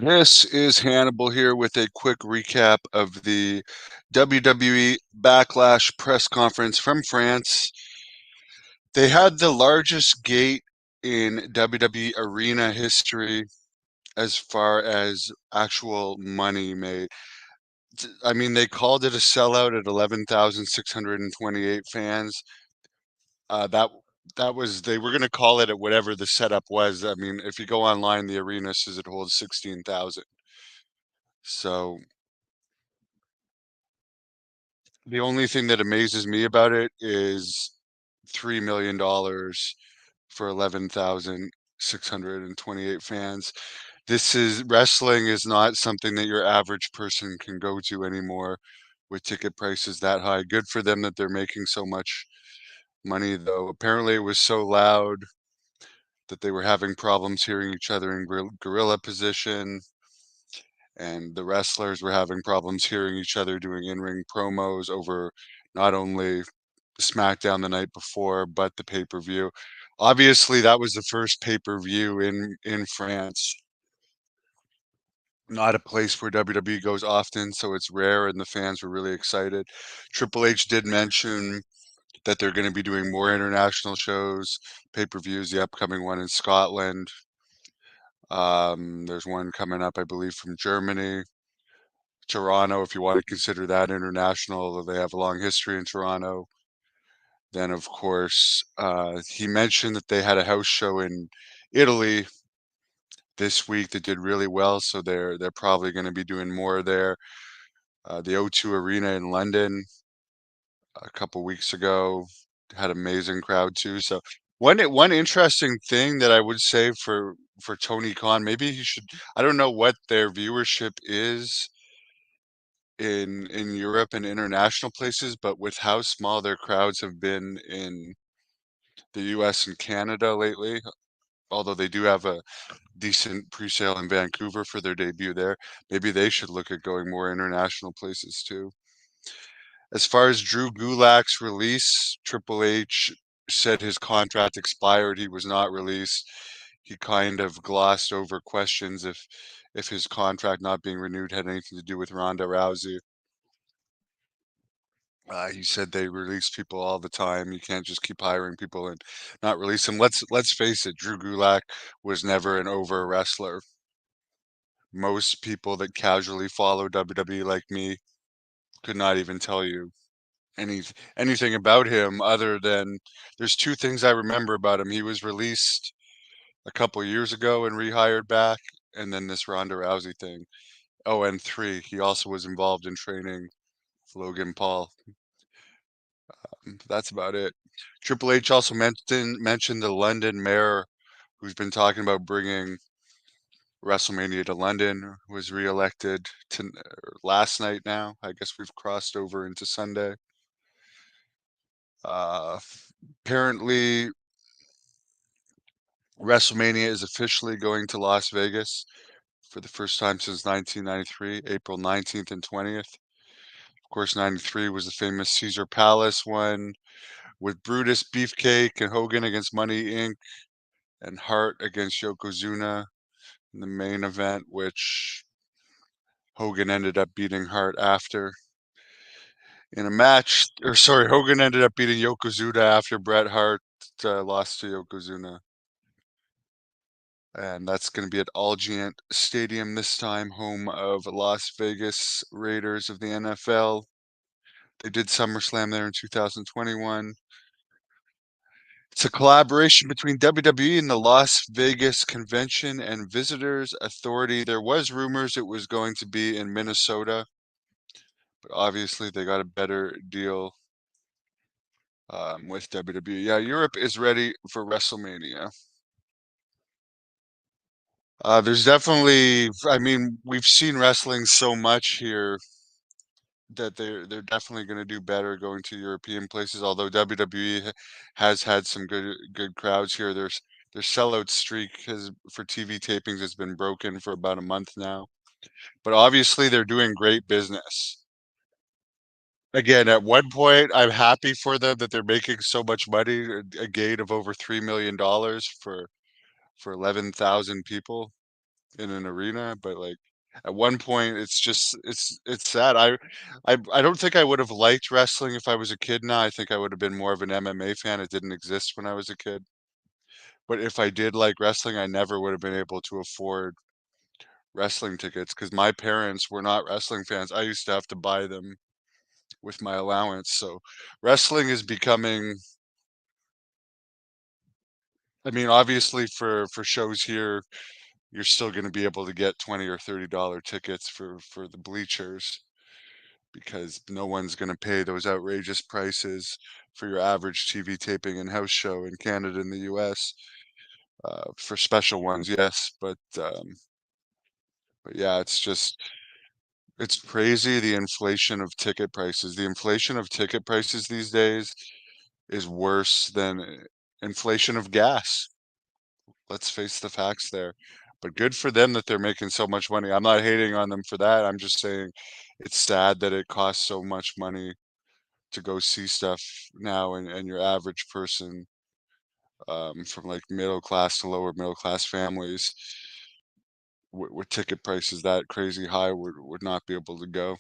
This is Hannibal here with a quick recap of the WWE Backlash press conference from France. They had the largest gate in WWE arena history as far as actual money made. I mean, they called it a sellout at 11,628 fans. That was they were going to call it at whatever the setup was. I mean, if you go online, the arena says it holds 16,000. So the only thing that amazes me about it is $3 million for 11,628 fans. This is Wrestling is not something that your average person can go to anymore with ticket prices that high. Good for them that they're making so much money, though. Apparently, it was so loud that they were having problems hearing each other in gorilla position, and the wrestlers were having problems hearing each other doing in-ring promos over not only SmackDown the night before, but the pay-per-view. Obviously, that was the first pay-per-view in France, not a place where WWE goes often, so it's rare, and the fans were really excited. Triple H did mention that they're going to be doing more international shows, pay-per-views, the upcoming one in Scotland. There's one coming up, I believe, from Germany. Toronto, if you want to consider that international, although they have a long history in Toronto. Then, of course, he mentioned that they had a house show in Italy this week that did really well, so they're probably going to be doing more there. The O2 Arena in London a couple weeks ago had amazing crowd too. So one interesting thing that I would say for Tony Khan, maybe he should. I don't know what their viewership is in Europe and international places, but with how small their crowds have been in the US and Canada lately, although they do have a decent pre-sale in Vancouver for their debut there, maybe they should look at going more international places too. As far as Drew Gulak's release, Triple H said his contract expired. He was not released. He kind of glossed over questions if his contract not being renewed had anything to do with Ronda Rousey. He said they release people all the time. You can't just keep hiring people and not release them. Let's face it, Drew Gulak was never an over wrestler. Most people that casually follow WWE like me could not even tell you any anything about him other than there's two things I remember about him. He was released a couple years ago and rehired back, and then this Ronda Rousey thing. Oh, and three, he also was involved in training Logan Paul. That's about it. Triple H also mentioned the London mayor who's been talking about bringing WrestleMania to London, was reelected to last night now. I guess we've crossed over into Sunday. Uh, Apparently, WrestleMania is officially going to Las Vegas for the first time since 1993, April 19th and 20th. Of course, 93 was the famous Caesar Palace one with Brutus, Beefcake, and Hogan against Money Inc. and Hart against Yokozuna in the main event, which Hogan ended up beating Hart after in a match. Or sorry, Hogan ended up beating Yokozuna after Bret Hart lost to Yokozuna. And that's going to be at Allegiant Stadium this time, home of Las Vegas Raiders of the NFL. They did SummerSlam there in 2021. It's a collaboration between WWE and the Las Vegas Convention and Visitors Authority. There was rumors it was going to be in Minnesota, but obviously they got a better deal with WWE. Yeah, Europe is ready for WrestleMania. There's definitely, I mean, we've seen wrestling so much here that they're definitely going to do better going to European places. Although WWE has had some good crowds here. Their sellout streak has for TV tapings has been broken for about a month now. But obviously they're doing great business. Again, at one point, I'm happy for them that they're making so much money, a gain of over $3 million for 11,000 people. in an arena, but, like, at one point, it's just it's sad. I don't think I would have liked wrestling if I was a kid now. I think I would have been more of an MMA fan. It didn't exist when I was a kid. But if I did like wrestling, I never would have been able to afford wrestling tickets because my parents were not wrestling fans. I used to have to buy them with my allowance. So wrestling is becoming, I mean, obviously for shows here, you're still going to be able to get 20 or $30 tickets for the bleachers because no one's going to pay those outrageous prices for your average TV taping and house show in Canada and the US. For special ones, yes, but yeah, it's crazy the inflation of ticket prices. The inflation of ticket prices these days is worse than inflation of gas. Let's face the facts there. But good for them that they're making so much money. I'm not hating on them for that. I'm just saying it's sad that it costs so much money to go see stuff now, and your average person, from like middle class to lower middle class families with ticket prices that crazy high would not be able to go.